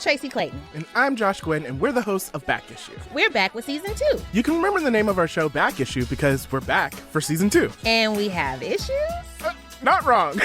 Tracy Clayton. And I'm Josh Gwynn, and we're the hosts of Back Issue. We're back with Season 2. You can remember the name of our show, Back Issue, because we're back for Season 2. And we have issues? Not wrong.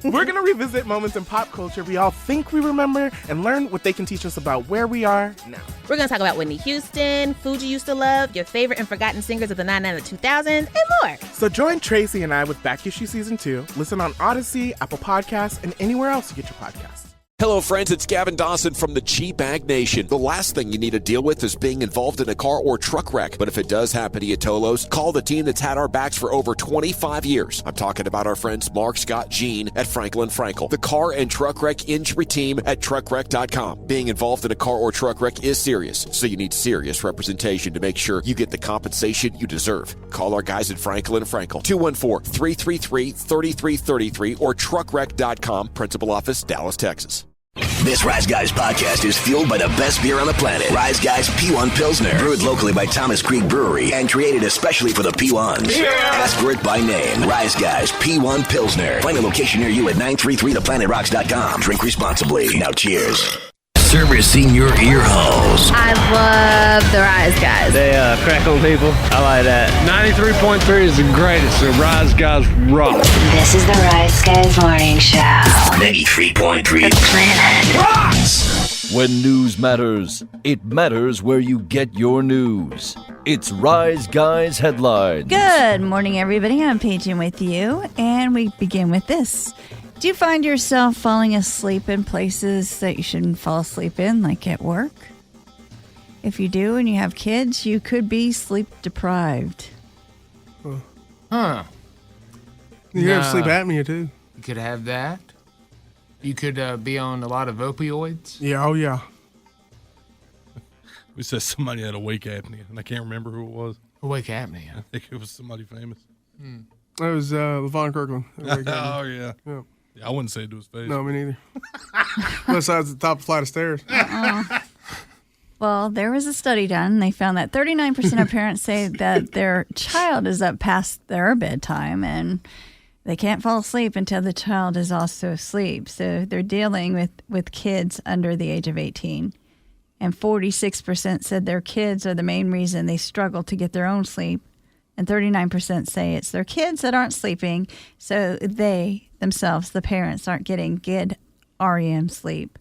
We're going to revisit moments in pop culture we all think we remember and learn what they can teach us about where we are now. We're going to talk about Whitney Houston, food you used to love, your favorite and forgotten singers of the 90s and the 2000s, and more. So join Tracy and I with Back Issue Season 2. Listen on Odyssey, Apple Podcasts, and anywhere else you get your podcasts. Hello, friends. It's Gavin Dawson from the G-Bag Nation. The last thing you need to deal with is being involved in a car or truck wreck. But if it does happen to you, Tolos, call the team that's had our backs for over 25 years. I'm talking about our friends Mark, Scott, Gene at Franklin Frankel, the car and truck wreck injury team at truckwreck.com. Being involved in a car or truck wreck is serious, so you need serious representation to make sure you get the compensation you deserve. Call our guys at Franklin Frankel, 214-333-3333 or truckwreck.com, Principal Office, Dallas, Texas. This Rise Guys podcast is fueled by the best beer on the planet. Rise Guys P1 Pilsner, brewed locally by Thomas Creek Brewery and created especially for the P1s. Yeah. Ask for it by name. Rise Guys P1 Pilsner. Find a location near you at 933theplanetRocks.com. Drink responsibly. Now cheers. Servicing your ear holes. I love the Rise Guys. They crack on people. I like that. 93.3 is the greatest. The Rise Guys rock. This is the Rise Guys Morning Show. 93.3. The Planet Rocks. When news matters, it matters where you get your news. It's Rise Guys Headlines. Good morning, everybody. I'm Paige in with you, and we begin with this. Do you find yourself falling asleep in places that you shouldn't fall asleep in, like at work? If you do and you have kids, you could be sleep deprived. Huh. You have sleep apnea, too. You could have that. You could be on a lot of opioids. Yeah, oh, yeah. We said somebody had awake apnea, and I can't remember who it was. Awake apnea. I think it was somebody famous. That was LaVon Kirkland. Oh, yeah. Yeah, I wouldn't say it to his face. No, me neither. Besides the top flight of stairs. Well, there was a study done. They found that 39% of parents say that their child is up past their bedtime, and they can't fall asleep until the child is also asleep. So they're dealing with kids under the age of 18. And 46% said their kids are the main reason they struggle to get their own sleep. And 39% say it's their kids that aren't sleeping, so they themselves, the parents, aren't getting good REM sleep.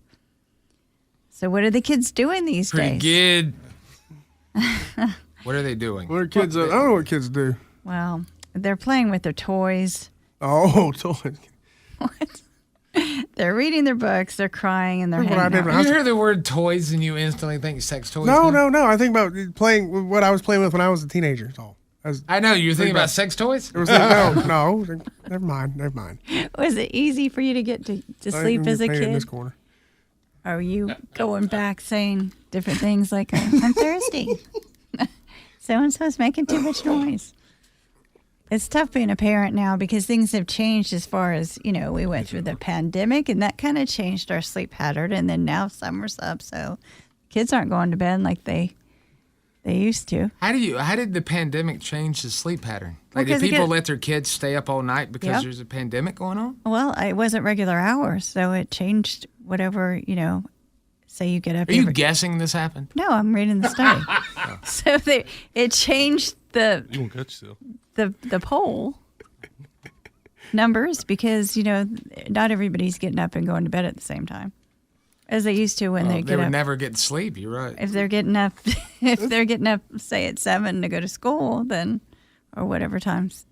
So what are the kids doing these days? Pretty good. What are they doing? What are kids? I don't know what kids do. Well, they're playing with their toys. Oh, toys. What? They're reading their books, they're crying, and they're hanging out. You hear the word toys and you instantly think sex toys? No. I think about playing with what I was playing with when I was a teenager. That's all. I know, you were thinking about sex toys? No, never mind. Was it easy for you to get to sleep as a kid? In this corner. Are you going back saying different things like, I'm thirsty? So-and-so's making too much noise. It's tough being a parent now because things have changed as far as, we went through the pandemic and that kind of changed our sleep pattern. And then now summer's up, so kids aren't going to bed like they used to. How did the pandemic change the sleep pattern? Like, did people let their kids stay up all night because there's a pandemic going on? Well, it wasn't regular hours, so it changed whatever, say you get up. Are you guessing this happened? No, I'm reading the study. So it changed the poll numbers because, not everybody's getting up and going to bed at the same time. As they used to when they get up. They would never get sleep, you're right. If they're getting up, say at 7 to go to school, then, or whatever times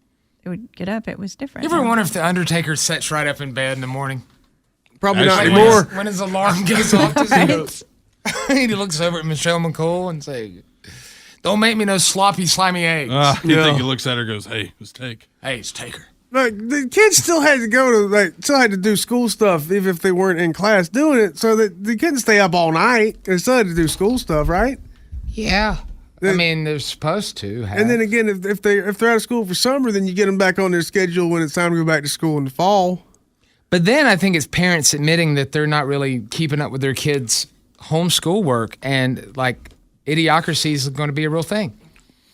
they would get up, it was different. You ever wonder if the Undertaker sits right up in bed in the morning? Probably not anymore. When his alarm goes off, he looks over at Michelle McCool and says, "Don't make me no sloppy, slimy eggs." You think he looks at her and goes, "Hey, it's Take. Hey, it's Taker." Like, the kids still had to do school stuff, even if they weren't in class doing it, so that they couldn't stay up all night. They still had to do school stuff, right? Yeah. I mean, they're supposed to have. And then again, if they're out of school for summer, then you get them back on their schedule when it's time to go back to school in the fall. But then I think it's parents admitting that they're not really keeping up with their kids' homeschool work, and, like, idiocracy is going to be a real thing.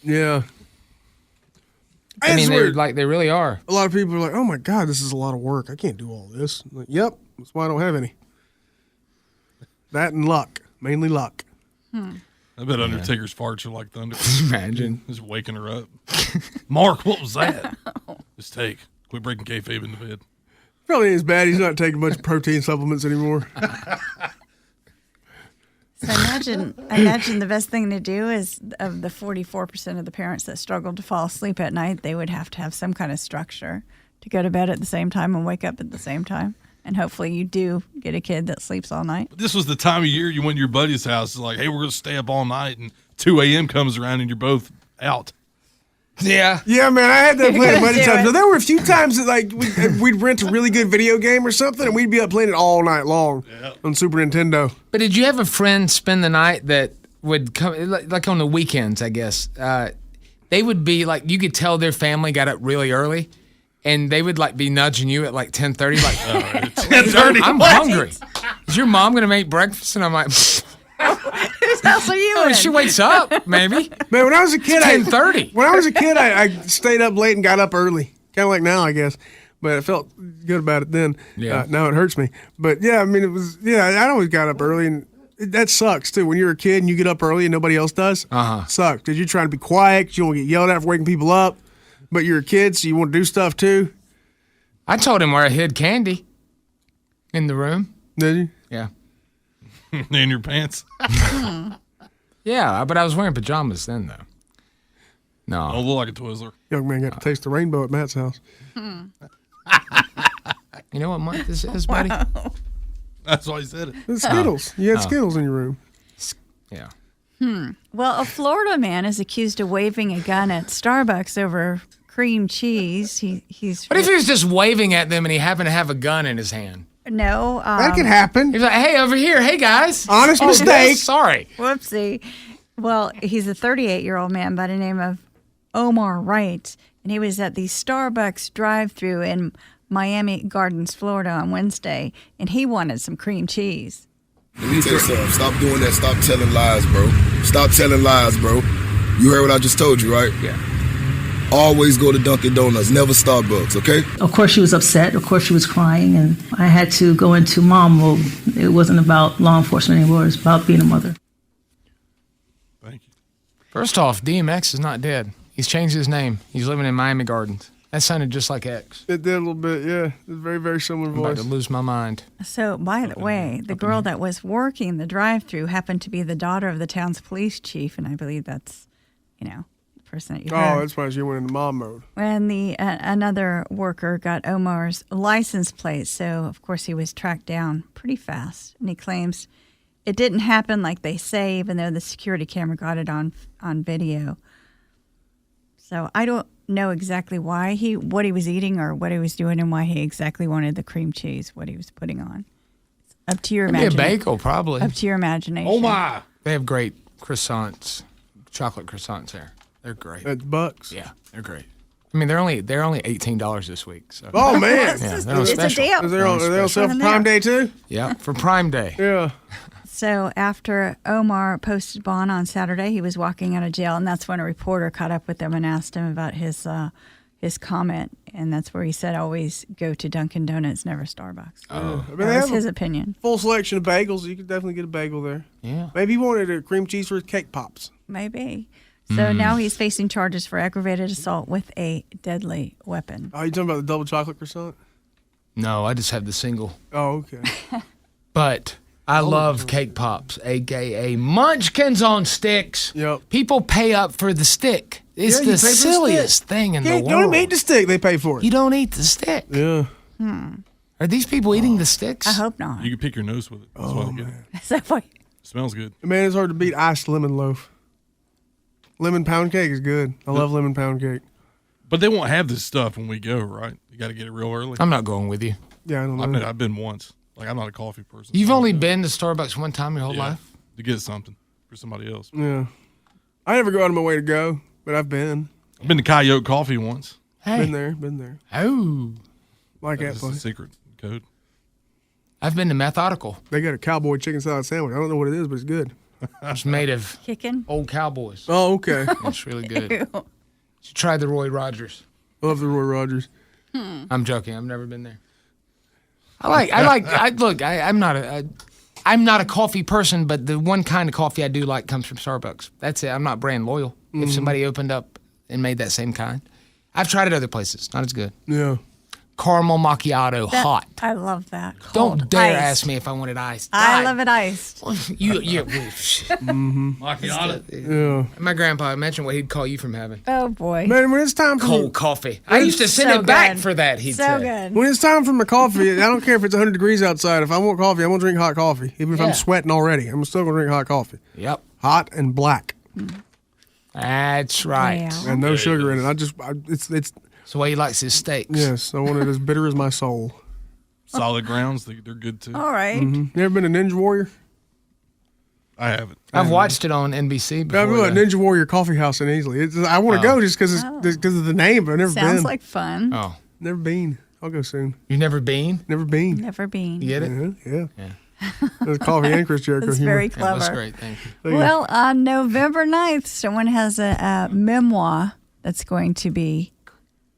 Yeah. I mean, they really are. A lot of people are like, "Oh my God, this is a lot of work. I can't do all this." I'm like, yep, that's why I don't have any. That and luck. Mainly luck. I bet Undertaker's farts are like thunder. Imagine. Just waking her up. Mark, what was that? Just take. Quit breaking kayfabe in the bed. Probably ain't as bad. He's not taking much protein supplements anymore. So imagine the best thing to do is of the 44% of the parents that struggle to fall asleep at night, they would have to have some kind of structure to go to bed at the same time and wake up at the same time. And hopefully you do get a kid that sleeps all night. But this was the time of year you went to your buddy's house. It's like, hey, we're going to stay up all night. And 2 a.m. comes around and you're both out. Yeah. Yeah, man, I had that playing a bunch of do times. it. But there were a few times that like we'd rent a really good video game or something, and we'd be up playing it all night long on Super Nintendo. But did you have a friend spend the night that would come, like on the weekends, I guess? They would be like, you could tell their family got up really early, and they would like be nudging you at like 10:30, like 10:30. I'm hungry. Is your mom gonna make breakfast? And I'm like, Whose house are you in? she wakes up, maybe. Man, when I was a kid, 10:30. When I was a kid, I stayed up late and got up early, kind of like now, I guess. But I felt good about it then. Yeah. Now it hurts me. But yeah, I mean, it was. Yeah, I always got up early, and that sucks too. When you're a kid and you get up early and nobody else does, sucks because you're trying to be quiet. 'Cause you don't want to get yelled at for waking people up. But you're a kid, so you want to do stuff too. I told him where I hid candy in the room. Did you? Yeah. In your pants. Yeah, but I was wearing pajamas then, though. No. I'll look like a Twizzler. Young man got to taste the rainbow at Matt's house. You know what month this is, buddy? That's why he said it. The Skittles. You had Skittles in your room. Yeah. Well, a Florida man is accused of waving a gun at Starbucks over cream cheese. He's What if he was just waving at them and he happened to have a gun in his hand? no. That could happen. He was like, hey, over here. Hey, guys. Honest mistake. Sorry. Whoopsie. Well, he's a 38-year-old man by the name of Omar Wright, and he was at the Starbucks drive-thru in Miami Gardens, Florida on Wednesday, and he wanted some cream cheese. Let me tell you something. Stop doing that. Stop telling lies, bro. Stop telling lies, bro. You heard what I just told you, right? Yeah. Always go to Dunkin' Donuts, never Starbucks, okay? Of course she was upset. Of course she was crying. And I had to go into mom mode. It wasn't about law enforcement anymore. It was about being a mother. Thank you. First off, DMX is not dead. He's changed his name. He's living in Miami Gardens. That sounded just like X. It did a little bit, yeah. It's a very, very similar I'm about voice. to lose my mind. So, by the way, the girl that was working the drive-thru happened to be the daughter of the town's police chief, and I believe that's, the person that you heard. Oh, that's why she went into mom mode. And another worker got Omar's license plate, so of course he was tracked down pretty fast. And he claims it didn't happen like they say, even though the security camera got it on video. So I don't know exactly what he was eating or what he was doing and why he exactly wanted the cream cheese, what he was putting on. It's up to your Maybe a imagination. bagel, probably. Up to your imagination. Oh, my. They have great croissants, chocolate croissants there. They're great. That's bucks. Yeah, they're great. I mean, they're only $18 this week. So. Oh, man. Yeah, they're on It's a special. deal. Are they on sale for Prime Day, too? Yeah, for Prime Day. Yeah. So after Omar posted bond on Saturday, he was walking out of jail, and that's when a reporter caught up with him and asked him about his comment, and that's where he said, "Always go to Dunkin' Donuts, never Starbucks." Oh. I mean, That they was have his a opinion. full selection of bagels. You could definitely get a bagel there. Yeah. Maybe he wanted a cream cheese for his cake pops. Maybe. So now he's facing charges for aggravated assault with a deadly weapon. Oh, you talking about the double chocolate croissant? No, I just have the single. Oh, okay. But I love cake pops, a.k.a. Munchkins on sticks. Yep. People pay up for the stick. It's Yeah, you the pay for the silliest stick. thing in Yeah, the you world. don't even eat the stick. They pay for it. You don't eat the stick. Yeah. Are these people eating the sticks? I hope not. You can pick your nose with it. That's why they get it. So what- Smells good. Man, it's hard to beat iced lemon loaf. Lemon pound cake is good. I love lemon pound cake. But they won't have this stuff when we go, right? You got to get it real early. I'm not going with you. Yeah, I don't know. I've been once. Like, I'm not a coffee person. You've so only I don't know. been to Starbucks one time your whole life? To get something for somebody else. Yeah. I never go out of my way to go, but I've been. I've been to Coyote Coffee once. Hey. Been there. Oh. Like that That's a place. secret code. I've been to Methodical. They got a cowboy chicken salad sandwich. I don't know what it is, but it's good. It's made of Kicking? old cowboys. Oh, okay. It's really good. You should try the Roy Rogers. I love the Roy Rogers. I'm joking. I've never been there. I I'm not a coffee person, but the one kind of coffee I do like comes from Starbucks. That's it. I'm not brand loyal. If somebody opened up and made that same kind. I've tried it other places. Not as good. Yeah. Caramel macchiato, hot. I love that. Don't Cold dare iced. ask me if I wanted iced. I love it iced. Macchiato. Yeah. My grandpa mentioned what he'd call you from heaven. Oh, boy. Man, when it's time for Cold coffee. I used to send So it back good. for that, he'd So say. good. When it's time for my coffee, I don't care if it's 100 degrees outside. If I want coffee, I'm going to drink hot coffee. Even if Yeah. I'm sweating already, I'm still going to drink hot coffee. Yep. Hot and black. That's right. Yeah. And no sugar in it. It's It's the way he likes his steaks. yes, I want it as bitter as my soul. Solid grounds, they're good too. All right. You ever been a Ninja Warrior? I haven't. I've watched it on NBC before. I've been to a though. Ninja Warrior coffee house in Easley. I want to go just because of the name, but I've never Sounds been. like fun. Oh. Never been. I'll go soon. You've never been? Never been. Never been. You get it? Yeah. That's coffee and Chris Jericho That's humor. very Yeah, clever. that's great. Thank you. Well, on November 9th, someone has a memoir that's going to be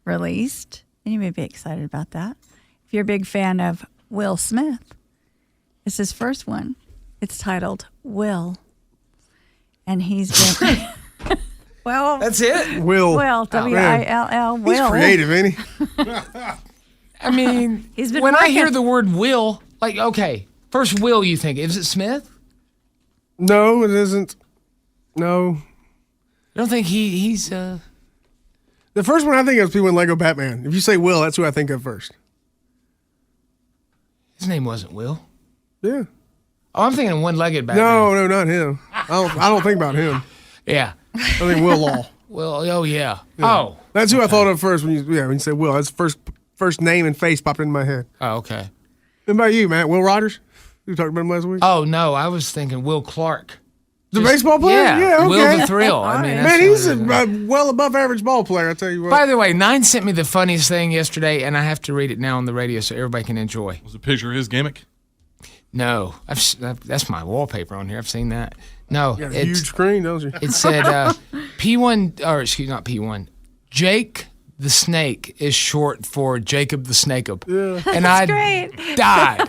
released. And you may be excited about that. If you're a big fan of Will Smith, it's his first one. It's titled Will. And he's been... well... That's it? Will. Will, W-I-L-L, Will. He's creative, ain't he? I mean, He's been when I working- hear the word Will, like, okay, first Will you think, is it Smith? No, it isn't. No. I don't think he's The first one I think of is people in Lego Batman. If you say Will, that's who I think of first. his name wasn't Will. Yeah. Oh, I'm thinking one-legged Batman. No, not him. I don't think about him. Yeah. I think Will Law. Will, oh, yeah. Oh. That's who I thought of first when you said Will. That's the first name and face popped into my head. Oh, okay. What about you, Matt? Will Rogers? You talked about him last week? Oh, no, I was thinking Will Clark. The baseball player? Yeah, okay. Will the Thrill. I mean, that's Man, he's what it is. a well above average ball player, I tell you what. By the way, Nine sent me the funniest thing yesterday, and I have to read it now on the radio so everybody can enjoy. Was a picture of his gimmick? No, that's my wallpaper on here. I've seen that. No, You got a huge screen, don't you? It said P1, or excuse me, not P1. Jake the Snake is short for Jacob the Snake-up. Yeah. And That's I great. died.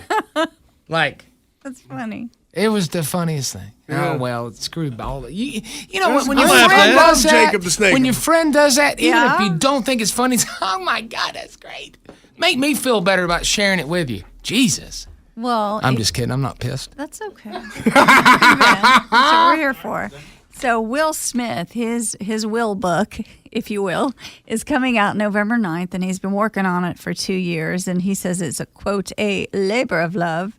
Like, That's funny. it was the funniest thing. Yeah. Oh, well, screwball. You know, That's- when your I friend love does that, Jacob the Snake. when your friend does that, even Yeah. if you don't think it's funny, it's, oh my God, that's great. Make me feel better about sharing it with you. Jesus. Well, I'm just kidding. I'm not pissed. That's okay. That's what we're here for. So Will Smith, his Will book, if you will, is coming out November 9th, and he's been working on it for 2 years, and he says it's a, quote, a labor of love.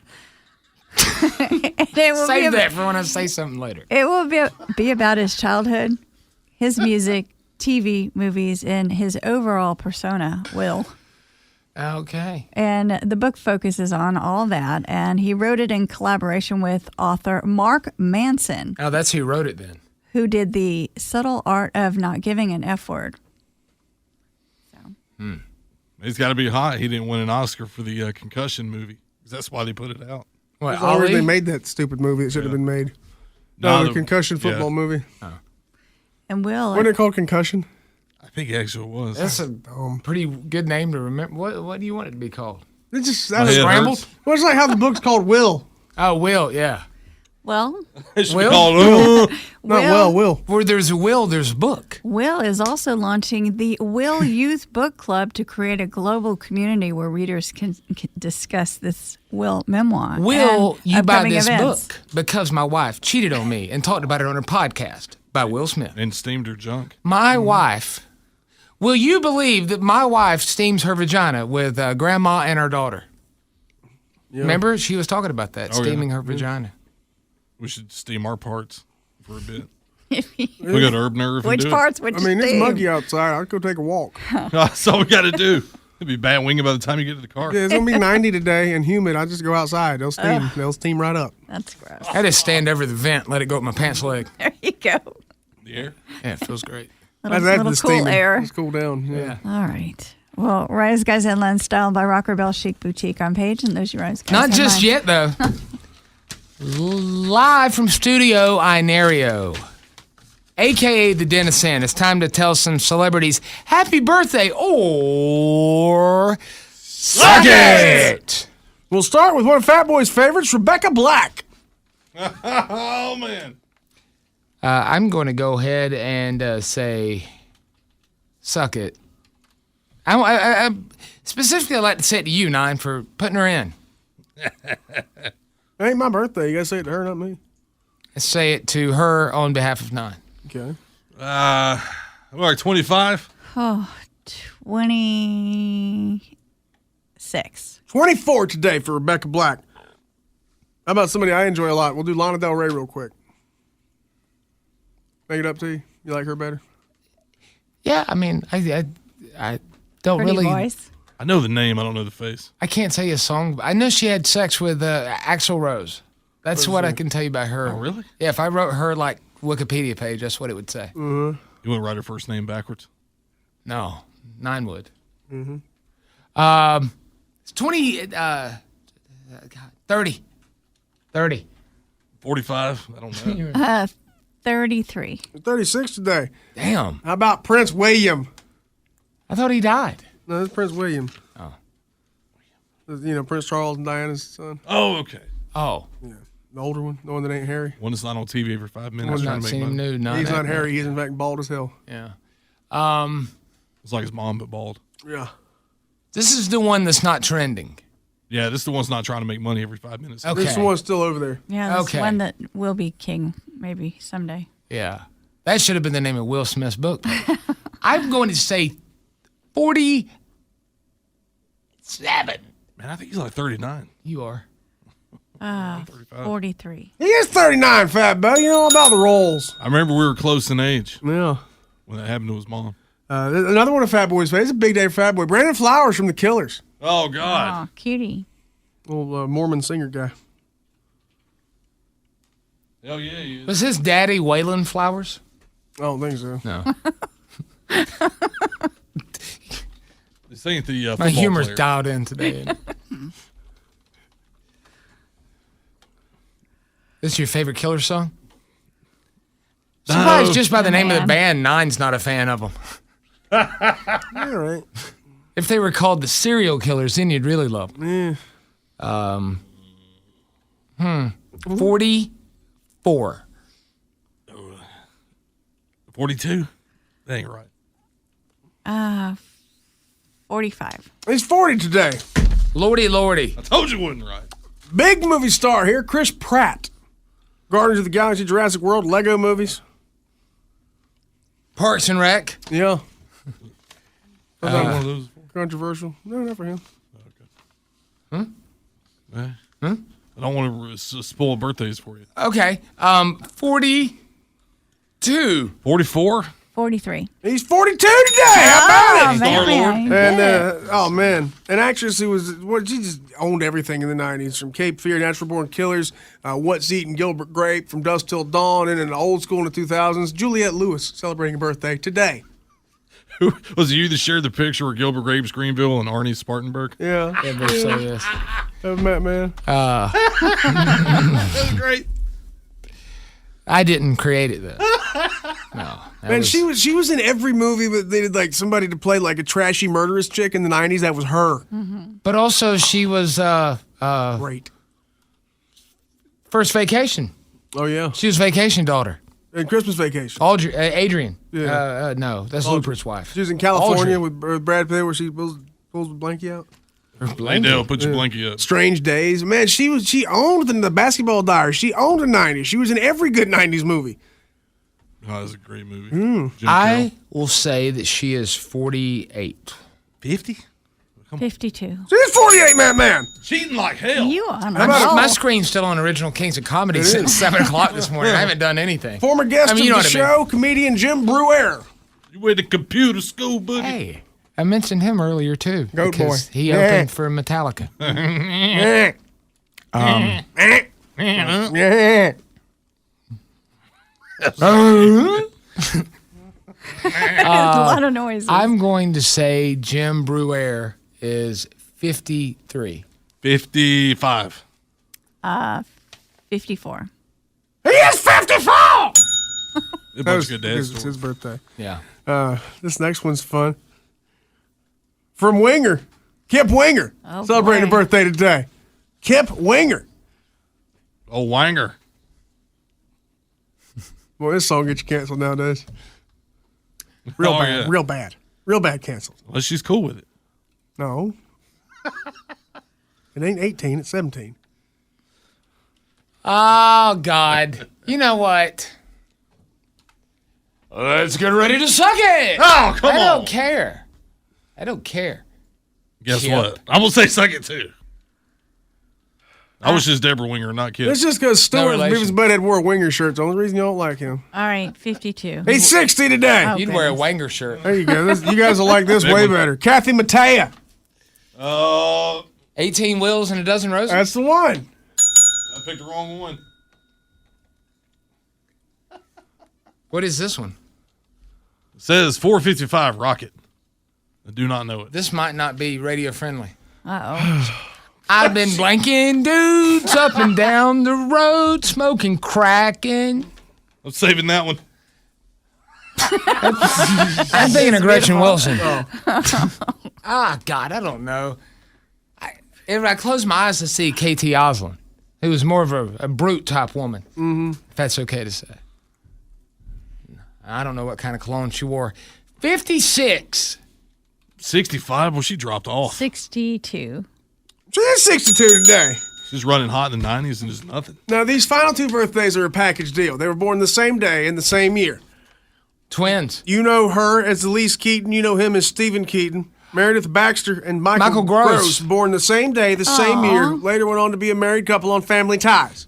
And it will Save be that for when I say something later. It will be about his childhood, his music, TV, movies, and his overall persona, Will. Okay. And the book focuses on all that, and he wrote it in collaboration with author Mark Manson, Oh, that's who wrote it then. who did The Subtle Art of Not Giving an F Word. He's got to be hot. He didn't win an Oscar for the concussion movie. That's why they put it out. What, That's the only reason Ali? they made that stupid movie. It should have been made. No, No, the the- concussion football yeah. movie. And Will, Wasn't it called Concussion? I think it actually was. That's a pretty good name to remember. What do you want it to be called? It just My head Scrambled? hurts. Well, it's like how the book's called Will. Oh, Will, yeah. well, It should be Will? called, Not Will. Where there's a will, there's a book. Will is also launching the Will Youth Book Club to create a global community where readers can discuss this Will memoir. Will and you buy upcoming this events. book because my wife cheated on me and talked about it on her podcast by Will Smith. and steamed her junk. My wife, will you believe that my wife steams her vagina with grandma and her daughter? Remember, she was talking about that, Oh, steaming yeah. her vagina. We should steam our parts for a bit. We got herb nerve. Which parts would I you mean, it's steam? muggy outside. I'll go take a walk. That's all we got to do. It'd be bad winging by the time you get to the car. Yeah, it's gonna be 90 today and humid. I just go outside. They'll steam. They'll steam right up. That's gross. I just stand over the vent, let it go up my pants leg. There you go. The air. Yeah, it feels great. That's Little the cool steaming. air. Let's cool down. Yeah. All right. Well, Rise Guys Headlines styled by Rocker Bell Chic Boutique on page, and those are your Rise Guys Not just Headlines. yet, though. Live from Studio Inario, a.k.a. the Denizen. It's time to tell some celebrities happy birthday or suck it. We'll start with one of Fat Boy's favorites, Rebecca Black. Oh, man. I'm going to go ahead and say, suck it. I specifically, I'd like to say it to you, Nine, for putting her in. It ain't my birthday. You got to say it to her, not me. Let's say it to her on behalf of Nine. Okay. Like 25? Oh, 26. 24 today for Rebecca Black. How about somebody I enjoy a lot? We'll do Lana Del Rey real quick. Make it up to you? You like her better? Yeah, I mean, I don't Pretty really. voice. I know the name. I don't know the face. I can't tell you a song. I know she had sex with Axl Rose. That's what I can tell you about her. Oh, really? Yeah, if I wrote her like Wikipedia page, that's what it would say. You wouldn't write her first name backwards? No, Nine would. Mm-hmm. It's 20, 30. 30. 45? I don't know. 33. 36 today. Damn. How about Prince William? I thought he died. No, it's Prince William. Oh. You know, Prince Charles and Diana's son. Oh, okay. Oh. Yeah. The older one, the one that ain't Harry. One that's not on TV for 5 minutes. I've trying not to seen make him money. nude. He's not Harry. He's in fact bald as hell. Yeah. It's like his mom, but bald. Yeah. This is the one that's not trending. Yeah, this is the one's not trying to make money every 5 minutes. Okay. This one's still over there. Yeah, that's Okay. one that will be king maybe someday. Yeah. That should have been the name of Will Smith's book. I'm going to say 47. Man, I think he's like 39. You are. 43. He is 39, Fat Bo. You know about the rolls. I remember we were close in age Yeah. when that happened to his mom. Another one of Fat Boy's face. It's a big day for Fat Boy. Brandon Flowers from The Killers. Oh, God. Oh, cutie. Little Mormon singer guy. Hell yeah, he is. Was his daddy Waylon Flowers? I don't think so. No. This ain't the My football humor's player. dialed in today. This is your favorite Killer song? Surprised just by the name of the band, Nine's not a fan of them. All right. If they were called the Serial Killers, then you'd really love them. Yeah. 44. 42? That ain't right. 45. He's 40 today. Lordy, lordy. I told you it wasn't right. Big movie star here, Chris Pratt. Guardians of the Galaxy, Jurassic World, Lego movies. Parks and Rec. Yeah. One of those. Controversial. No, not for him. I don't want to spoil birthdays for you. Okay. 42. 44? 43. He's 42 today. How about it? Man. And oh man, an actress who was she just owned everything in the '90s, from Cape Fear, Natural Born Killers, What's Eating Gilbert Grape, From Dusk Till Dawn, and in the old school in the 2000s. Juliette Lewis celebrating a birthday today. Was it you that shared the picture where Gilbert Grape's Greenville and Arnie Spartanburg? Yeah, Everybody say this. that was Matt, man. That was great. I didn't create it though. No. Man, she was in every movie, but they did like somebody to play like a trashy murderous chick in the '90s. That was her. But also she was Great. First Vacation. Oh yeah, She was Vacation daughter. and Christmas Vacation. Adrian. Yeah. No, that's Lupert's wife. She was in California Audrey. with Brad Pitt, where she pulls the blankie out. Dale, put your blankie up. Strange Days. Man, she owned the Basketball Diaries. She owned the '90s. She was in every good '90s movie. Oh, that's a great movie. Mm. Jim I Carroll. will say that she is 48. 50? 52. She's 48, man. Cheating like hell. You on My screen's still on Original Kings of Comedy It since is. 7 o'clock this morning. I haven't done anything. Former guest you know of the what I mean. show, comedian Jim Brewer. You went to computer school, buddy. Hey, I mentioned him earlier too. Goat because boy. He Yeah. opened for Metallica. Yeah. a lot of noises. I'm going to say Jim Brewer is 53. 55. 54. He is 54. A That bunch was of good because dads. it's his birthday. Yeah. This next one's fun. From Winger, Kip Winger, Oh, celebrating a boy. birthday today. Kip Winger. Oh, Wanger. Boy, this song gets you canceled nowadays. Real bad. Yeah. Real bad. Real bad canceled. Well, she's cool with it. No. It ain't 18, it's 17. Oh, God. You know what? Let's get ready to suck it. Oh, come on. I don't care. I don't care. Guess Chip. what? I'm going to say suck it too. I wish it's Deborah Winger, not Kip. It's just because Stuart relation. Beavis Butthead wore Winger shirts. The only reason you don't like him. All right, 52. He's 60 today. Oh, You'd wear a Wanger shirt. There you go. You guys will like this way better. Kathy Mattea. 18 wheels and a dozen roses? That's the one. I picked the wrong one. What is this one? It says 455 Rocket. I do not know it. This might not be radio friendly. Uh-oh. I've been blanking dudes up and down the road, smoking, cracking. I'm saving that one. I'm thinking of Gretchen Wilson. God, I don't know. If I close my eyes to see K.T. Oslin, who was more of a brute type woman, if that's okay to say. I don't know what kind of cologne she wore. 56. 65? Well, she dropped off. 62. She is 62 today. She's running hot in the 90s and just nothing. Now, these final two birthdays are a package deal. They were born the same day in the same year. Twins. You know her as Elise Keaton. You know him as Stephen Keaton. Meredith Baxter and Michael Gross, born the same day, the same year. Later went on to be a married couple on Family Ties.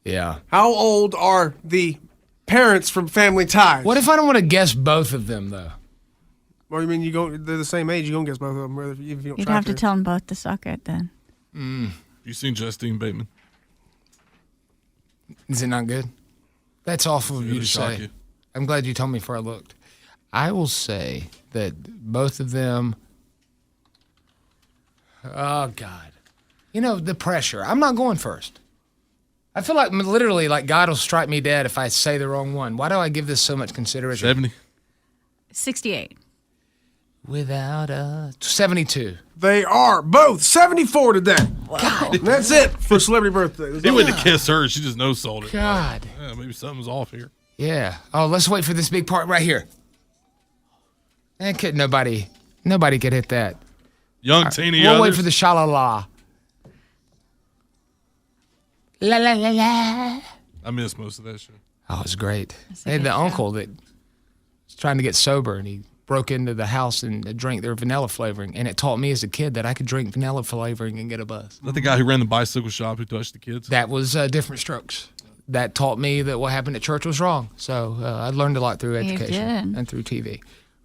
Yeah. How old are the parents from Family Ties? What if I don't want to guess both of them, though? Well, you mean they're the same age? You gonna guess both of them, whether if you don't You'd try have to tell them both to suck it then. You seen Justine Bateman? Is it not good? That's awful of you to shock say. you. I'm glad you told me before I looked. I will say that both of them. Oh, God. You know, the pressure. I'm not going first. I feel like literally like God will strike me dead if I say the wrong one. Why do I give this so much consideration? 70? 68. Without a 72. They are both 74 today. God. And that's it for celebrity birthday. He went to kiss her. She just no-sold it. God. Yeah, maybe something's off here. Yeah. Oh, let's wait for this big part right here. Nobody could hit that. Young teeny We'll others. wait for the sha-la-la. La la la la. I missed most of that shit. Oh, it was great. They had the uncle that was trying to get sober, and he broke into the house and drank their vanilla flavoring. And it taught me as a kid that I could drink vanilla flavoring and get a buzz. Is that the guy who ran the bicycle shop who touched the kids? That was Different Strokes. That taught me that what happened at church was wrong. So I learned a lot through education and through TV.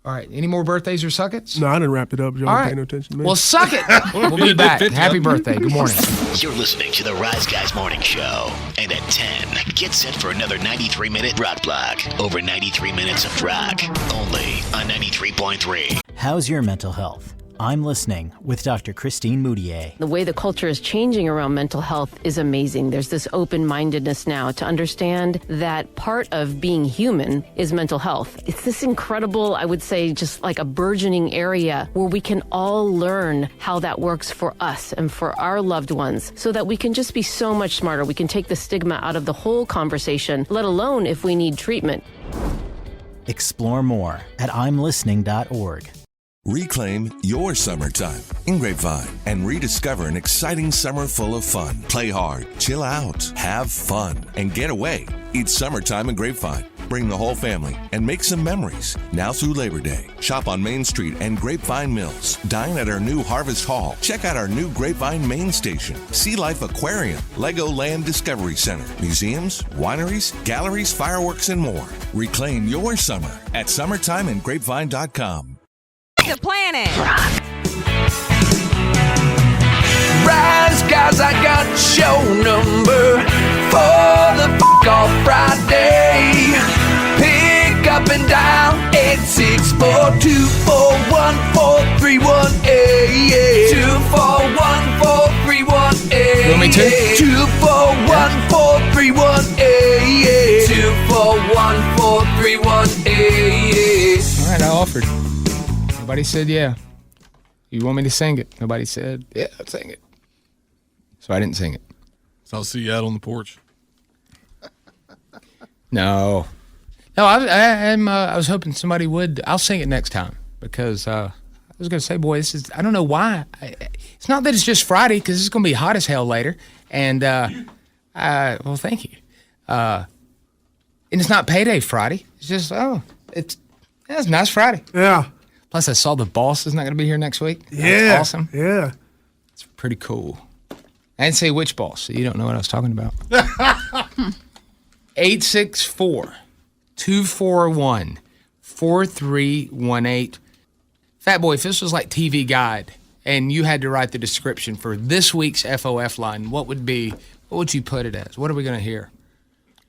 All right. Any more birthdays or suck-its? No, I didn't wrap it up. Y'all All pay right. no attention to me. Well, suck it. We'll be back. Happy birthday. Good morning. You're listening to the Rise Guys Morning Show. And at 10, get set for another 93-minute rock block. Over 93 minutes of rock. Only on 93.3. How's your mental health? I'm listening with Dr. Christine Moutier. The way the culture is changing around mental health is amazing. There's this open-mindedness now to understand that part of being human is mental health. It's this incredible, I would say, just like a burgeoning area where we can all learn how that works for us and for our loved ones so that we can just be so much smarter. We can take the stigma out of the whole conversation, let alone if we need treatment. Explore more at imlistening.org. Reclaim your summertime in Grapevine and rediscover an exciting summer full of fun. Play hard, chill out, have fun, and get away. It's summertime in Grapevine. Bring the whole family and make some memories. Now through Labor Day. Shop on Main Street and Grapevine Mills. Dine at our new Harvest Hall. Check out our new Grapevine Main Station. Sea Life Aquarium. Legoland Discovery Center. Museums, wineries, galleries, fireworks, and more. Reclaim your summer at summertimeingrapevine.com. The planet. Rise, guys, I got show number for the off Friday. Pick up and dial 864-241-431-88. 241-431-88. You want me to? 241-431-88. 241-431-88. All right, I offered. Nobody said yeah. You want me to sing it? Nobody said, yeah, I'll sing it. So I didn't sing it. So I'll see you out on the porch. No. No, I was hoping somebody would. I'll sing it next time because I was going to say, boy, this is. I don't know why. It's not that it's just Friday because it's going to be hot as hell later. And well, thank you. And it's not payday Friday. It's just it's a nice Friday. Yeah. Plus, I saw the boss is not going to be here next week. Yeah. That's awesome. Yeah. It's pretty cool. I didn't say which boss, so you don't know what I was talking about. 864-241-4318. Fat Boy, if this was like TV Guide and you had to write the description for this week's FOF line, what would you put it as? What are we going to hear?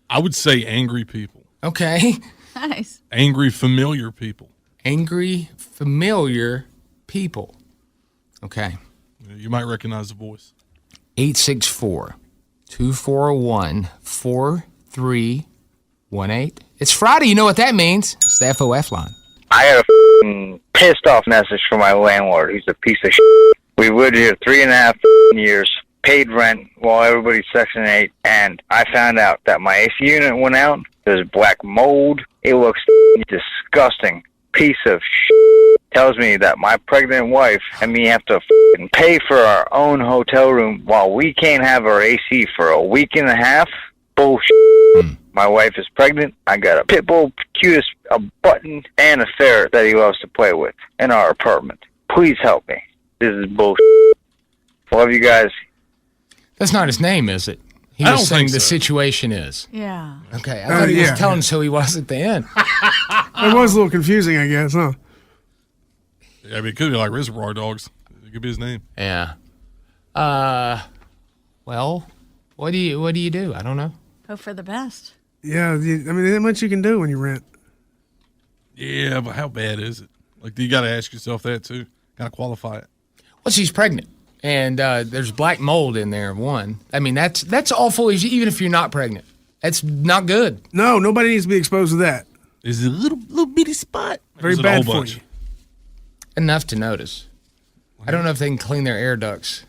I would say angry people. Okay. Nice. Angry familiar people. Angry familiar people. Okay. You might recognize the voice. 864-241-4318. It's Friday. You know what that means. It's the FOF line. I got a pissed off message from my landlord. He's a piece of shit. We lived here 3.5 years, paid rent while everybody's Section 8, and I found out that my AC unit went out. There's black mold. It looks disgusting. Piece of shit. Tells me that my pregnant wife and me have to pay for our own hotel room while we can't have our AC for a week and a half. Bullshit. My wife is pregnant. I got a pit bull, cutest, a button, and a ferret that he loves to play with in our apartment. Please help me. This is bullshit. Love you guys. That's not his name, is it? He was saying the situation is. Yeah. Okay. I thought he was telling us who he was at the end. It was a little confusing, I guess, huh? Yeah, I mean, it could be like Reservoir Dogs. It could be his name. Yeah. Well, what do you do? I don't know. Hope for the best. Yeah, I mean, there's not much you can do when you rent. Yeah, but how bad is it? Like, you got to ask yourself that, too. Got to qualify it. Well, she's pregnant, and there's black mold in there, one. I mean, that's awful, even if you're not pregnant. That's not good. No, nobody needs to be exposed to that. Is it a little bitty spot? Very bad for you. Enough to notice. I don't know if they can clean their air ducts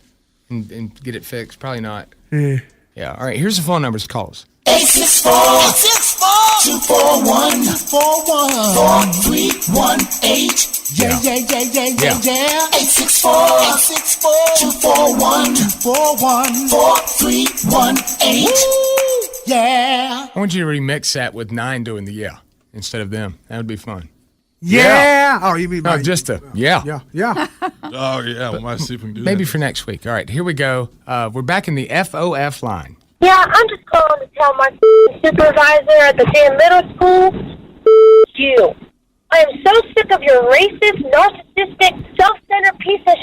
and get it fixed. Probably not. Yeah. Yeah. All right. Here's the phone numbers to call us. 864-241-4318. Yeah. 864-241-4318. Yeah. I want you to remix that with 9 doing the yeah instead of them. That would be fun. Yeah. Oh, you mean just a yeah. Yeah. Oh, yeah. We might see if we can do Maybe that. for next week. All right. Here we go. We're back in the FOF line. Yeah, I'm just calling to tell my supervisor at the damn middle school, you. I am so sick of your racist, narcissistic, self-centered piece of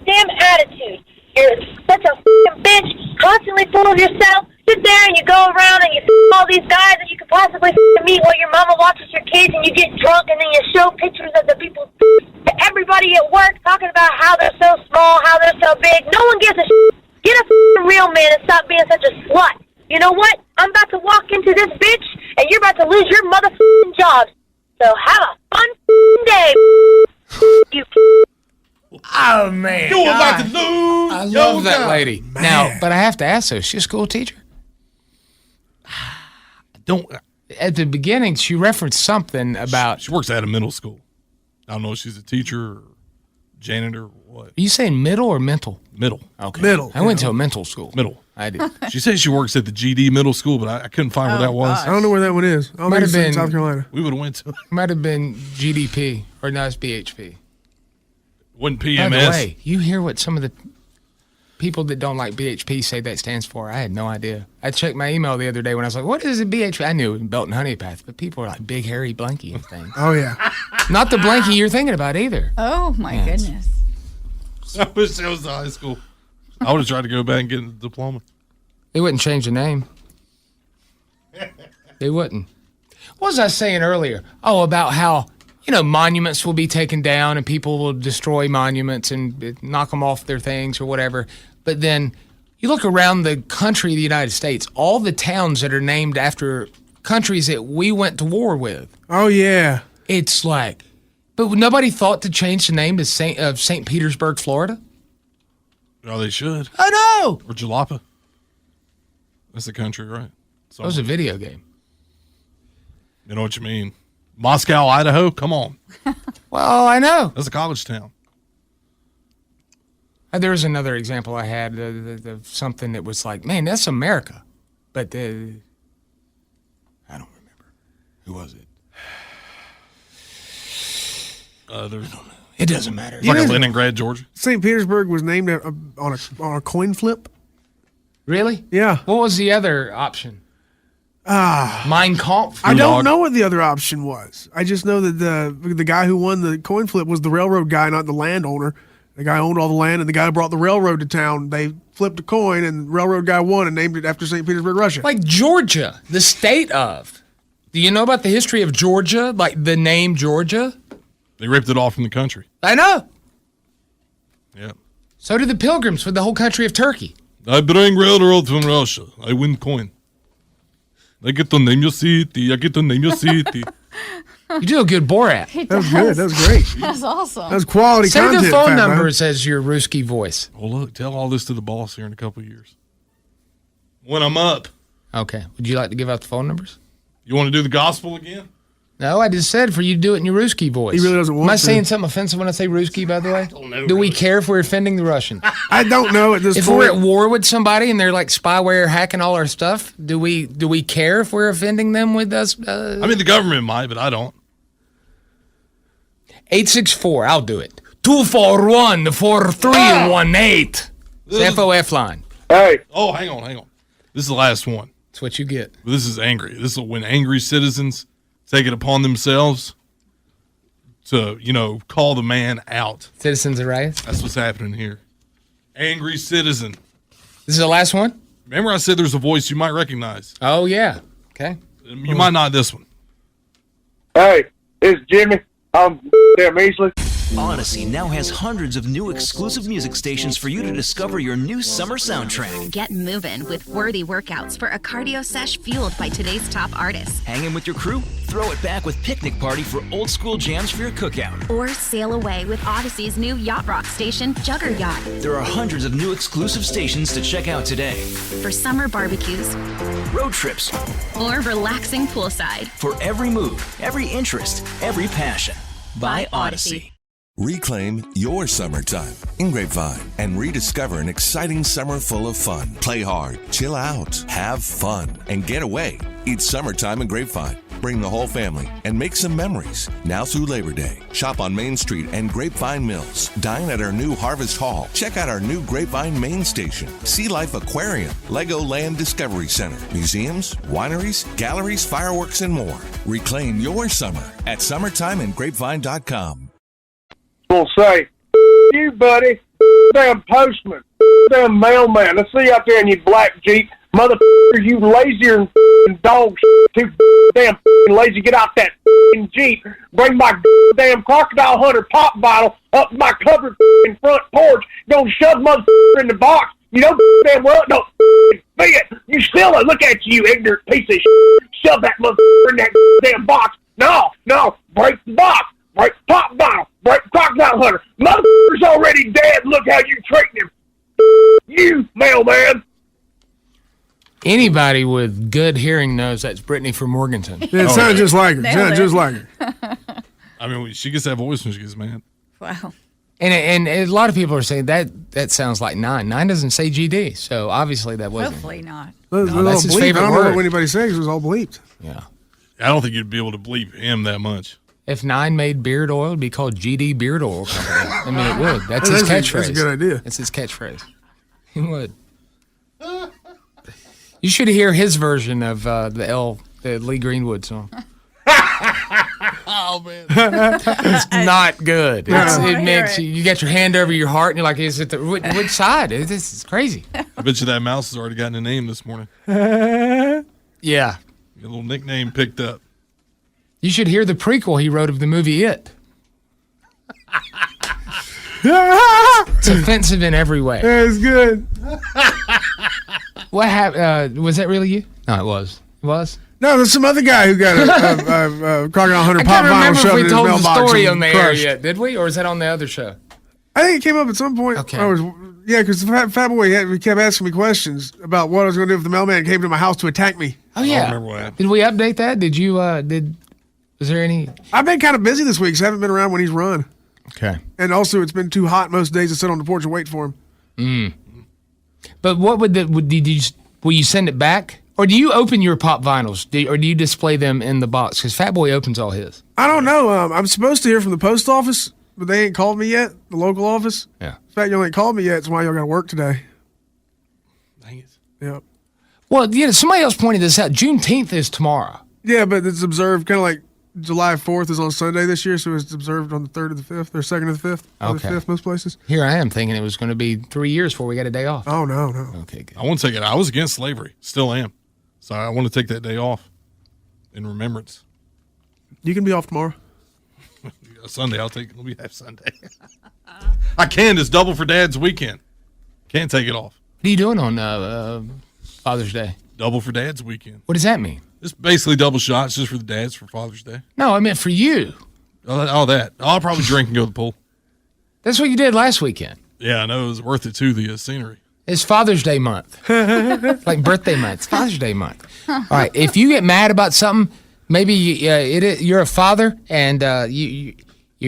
damn attitude. You're such a bitch, constantly full of yourself. Sit there and you go around and you all these guys that you could possibly meet while your mama watches your kids and you get drunk and then you show pictures of the people to everybody at work talking about how they're so small, how they're so big. No one gives a shit. Get a real man and stop being such a slut. You know what? I'm about to walk into this bitch, and you're about to lose your motherfucking jobs. So have a fun day. You. Oh, man. You're about to lose. I love that lady. Man. Now, but I have to ask her, is she a school teacher? At the beginning, she referenced something about... She works at a middle school. I don't know if she's a teacher or janitor or what. Are you saying middle or mental? Middle. Okay. Middle. I went to a mental school. Middle. I did. She says she works at the GD middle school, but I couldn't find where that was. I don't know where that one is. I Might have been South Carolina. We would have went to it. Might have been GDP, or no, it's BHP. Wasn't PMS. By the way, you hear what some of the people that don't like BHP say that stands for? I had no idea. I checked my email the other day when I was like, what is a BHP? I knew it was Belt and Honeypath, but people are like big, hairy blankie and things. Oh, yeah. Not the blankie you're thinking about either. Oh, my goodness. I wish that was the high school. I would have tried to go back and get a diploma. They wouldn't change the name. They wouldn't. What was I saying earlier? Oh, about how, monuments will be taken down and people will destroy monuments and knock them off their things or whatever. But then you look around the country of the United States, all the towns that are named after countries that we went to war with. Oh, yeah. It's like, but nobody thought to change the name to St. Petersburg, Florida? Oh, they should. I know. Or Jalapa. That's the country, right? That was a video game. You know what you mean? Moscow, Idaho? Come on. Well, I know. That's a college town. There was another example I had of something that was like, man, that's America. But I don't remember. Who was it? It doesn't matter. It's like a Leningrad, Georgia. St. Petersburg was named on a coin flip. Really? Yeah. What was the other option? Mein Kampf? I don't know what the other option was. I just know that the guy who won the coin flip was the railroad guy, not the landowner. The guy owned all the land, and the guy who brought the railroad to town, they flipped a coin, and the railroad guy won and named it after St. Petersburg, Russia. Like Georgia, the state of. Do you know about the history of Georgia? Like the name Georgia? They ripped it off from the country. I know. Yeah. So did the Pilgrims for the whole country of Turkey. I bring railroad from Russia. I win coin. I get to name your city. I get to name your city. You do a good Borat. That was good. That was great. That's awesome. That was quality Say content. the phone Fat Man. numbers as your Ruski voice. Well, look, tell all this to the boss here in a couple of years. When I'm up. Okay. Would you like to give out the phone numbers? You want to do the gospel again? No, I just said for you to do it in your Ruski voice. He really doesn't want Am I to. saying something offensive when I say Ruski, by the way? don't know, Do we really. care if we're offending the Russians? I don't know at this If point. we're at war with somebody and they're like spyware hacking all our stuff, do we care if we're offending them with us? I mean, the government might, but I don't. 864, I'll do it. 241-4318. It's FOF line. Hey. Oh, hang on. This is the last one. That's what you get. This is angry. This is when angry citizens take it upon themselves to, call the man out. Citizens array. That's what's happening here. Angry citizen. This is the last one? Remember I said there's a voice you might recognize. Oh, yeah. Okay. You might not this one. Hey, it's Jimmy. I'm damn easily. Odyssey now has hundreds of new exclusive music stations for you to discover your new summer soundtrack. Get moving with worthy workouts for a cardio sesh fueled by today's top artists. Hanging with your crew? Throw it back with Picnic Party for old school jams for your cookout. Or sail away with Odyssey's new yacht rock station, Jugger Yacht. There are hundreds of new exclusive stations to check out today. For summer barbecues, road trips, or relaxing poolside. For every mood, every interest, every passion. By Odyssey. Reclaim your summertime in Grapevine and rediscover an exciting summer full of fun. Play hard, chill out, have fun, and get away. It's summertime in Grapevine. Bring the whole family and make some memories. Now through Labor Day. Shop on Main Street and Grapevine Mills. Dine at our new Harvest Hall. Check out our new Grapevine Main Station. Sea Life Aquarium. Legoland Discovery Center. Museums, wineries, galleries, fireworks, and more. Reclaim your summer at summertimeingrapevine.com. Will say, you buddy, damn postman, damn mailman. I see you out there in your black Jeep, motherfucker. You lazier than dog shit. Too damn lazy. Get out that Jeep. Bring my damn Crocodile Hunter pop bottle up my covered front porch. Don't shove motherfucker in the box. You know damn well don't be it. You still look at you ignorant piece of shit. Shove that motherfucker in that damn box. No, break the box. Break pop bottle. Break Crocodile Hunter. Motherfucker's already dead. Look how you treating him. You, mailman. Anybody with good hearing knows that's Brittany from Morganton. Yeah, it sounded just like her. Sounded just like her. I mean, she gets that voice when she gets mad. Wow. And a lot of people are saying that sounds like 9. 9 doesn't say GD, so obviously that wasn't. Hopefully not. That's his bleep. favorite I don't know word. what anybody says. It was all bleeped. Yeah. I don't think you'd be able to bleep him that much. If 9 made beard oil, it'd be called GD Beard Oil Company. I mean, it would. That's his catchphrase. That's a good idea. That's his catchphrase. He would. You should hear his version of the Lee Greenwood song. Oh, man. It's not good. It makes it. you got your hand over your heart and you're like, is it which side? This is crazy. I bet you that mouse has already gotten a name this morning. Yeah. A little nickname picked up. You should hear the prequel he wrote of the movie It. It's offensive in every way. Yeah, it's good. What happened? Was that really you? No, it was. It was? No, there's some other guy who got a Crocodile Hunter I pop can't vinyl remember if shoved we in his told the mailbox story and on the air crushed. yet, did we? Or is that on the other show? I think it came up at some point. Okay. Because Fat Boy he kept asking me questions about what I was going to do if the mailman came to my house to attack me. Oh, yeah. I don't remember what happened. Did we update that? Did you, Was there any? I've been kind of busy this week, so I haven't been around when he's run. Okay. And also, it's been too hot most days to sit on the porch and wait for him. But what will you send it back? Or do you open your pop vinyls? Or do you display them in the box? Because Fat Boy opens all his. I don't know. I'm supposed to hear from the post office, but they ain't called me yet, the local office. Yeah. In fact, y'all ain't called me yet. That's why y'all got to work today. Dang it. Yep. Well, somebody else pointed this out. Juneteenth is tomorrow. Yeah, but it's observed kind of like July 4th is on Sunday this year, so it's observed on the 3rd or the 5th, or 2nd or the 5th. Or Okay. the 5th, most places. Here I am thinking it was going to be 3 years before we got a day off. Oh, no. Okay, good. I want to take it. I was against slavery. Still am. So I want to take that day off in remembrance. You can be off tomorrow. Sunday, let me have Sunday. I can. It's double for Dad's weekend. Can't take it off. What are you doing on Father's Day? Double for Dad's weekend. What does that mean? It's basically double shots just for the dads for Father's Day. No, I meant for you. All that. I'll probably drink and go to the pool. That's what you did last weekend. Yeah, I know. It was worth it, too, the scenery. It's Father's Day month. Like birthday month. It's Father's Day month. All right. If you get mad about something, maybe you're a father and you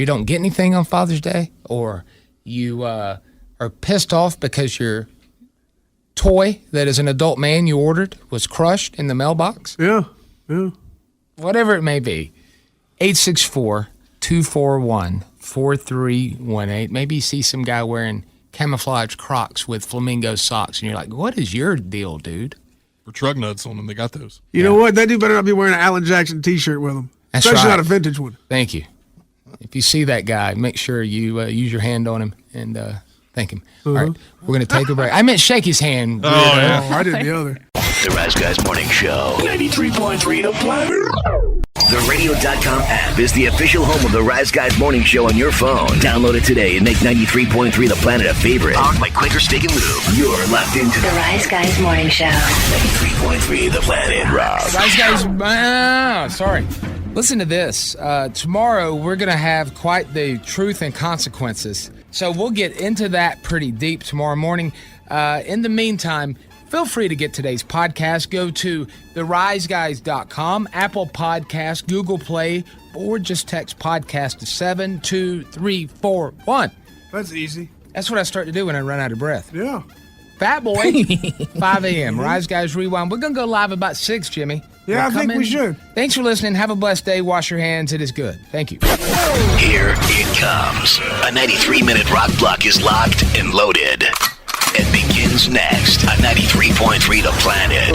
don't get anything on Father's Day, or you are pissed off because your toy that as an adult man you ordered was crushed in the mailbox. Yeah. Whatever it may be. 864-241-4318. Maybe you see some guy wearing camouflage Crocs with flamingo socks, and you're like, what is your deal, dude? For truck nuts on them, they got those. You know what? That dude better not be wearing an Alan Jackson T-shirt with him. That's Especially right. not a vintage one. Thank you. If you see that guy, make sure you use your hand on him and thank him. All right, we're going to take a break. I meant shake his hand. I did the other. The Rise Guys Morning Show. 93.3 The Planet. The Radio.com app is the official home of the Rise Guys Morning Show on your phone. Download it today and make 93.3 The Planet a favorite. Powered by Quaker Steak and Lube. You're locked into The Rise Guys Morning Show. 93.3 The Planet. Rock. Rise Guys, sorry. Listen to this. Tomorrow, we're going to have quite the truth and consequences. So we'll get into that pretty deep tomorrow morning. In the meantime, feel free to get today's podcast. Go to theriseguys.com, Apple Podcasts, Google Play, or just text podcast to 72341. That's easy. That's what I start to do when I run out of breath. Yeah. Fat Boy, 5 a.m. Rise Guys Rewind. We're going to go live about 6, Jimmy. Yeah, We'll I think come we in. should. Thanks for listening. Have a blessed day. Wash your hands. It is good. Thank you. Here it comes. A 93-minute rock block is locked and loaded. It begins next on 93.3 The Planet.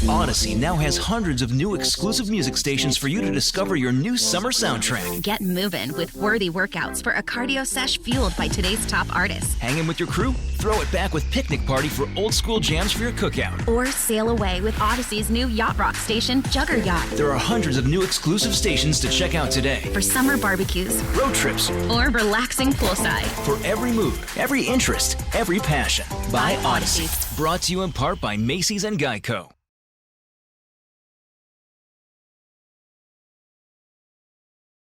Odyssey now has hundreds of new exclusive music stations for you to discover your new summer soundtrack. Get moving with worthy workouts for a cardio sesh fueled by today's top artists. Hanging with your crew? Throw it back with Picnic Party for old school jams for your cookout. Or sail away with Odyssey's new yacht rock station, Jugger Yacht. There are hundreds of new exclusive stations to check out today. For summer barbecues, road trips, or relaxing poolside. For every mood, every interest, every passion. By Odyssey. Brought to you in part by Macy's and Geico.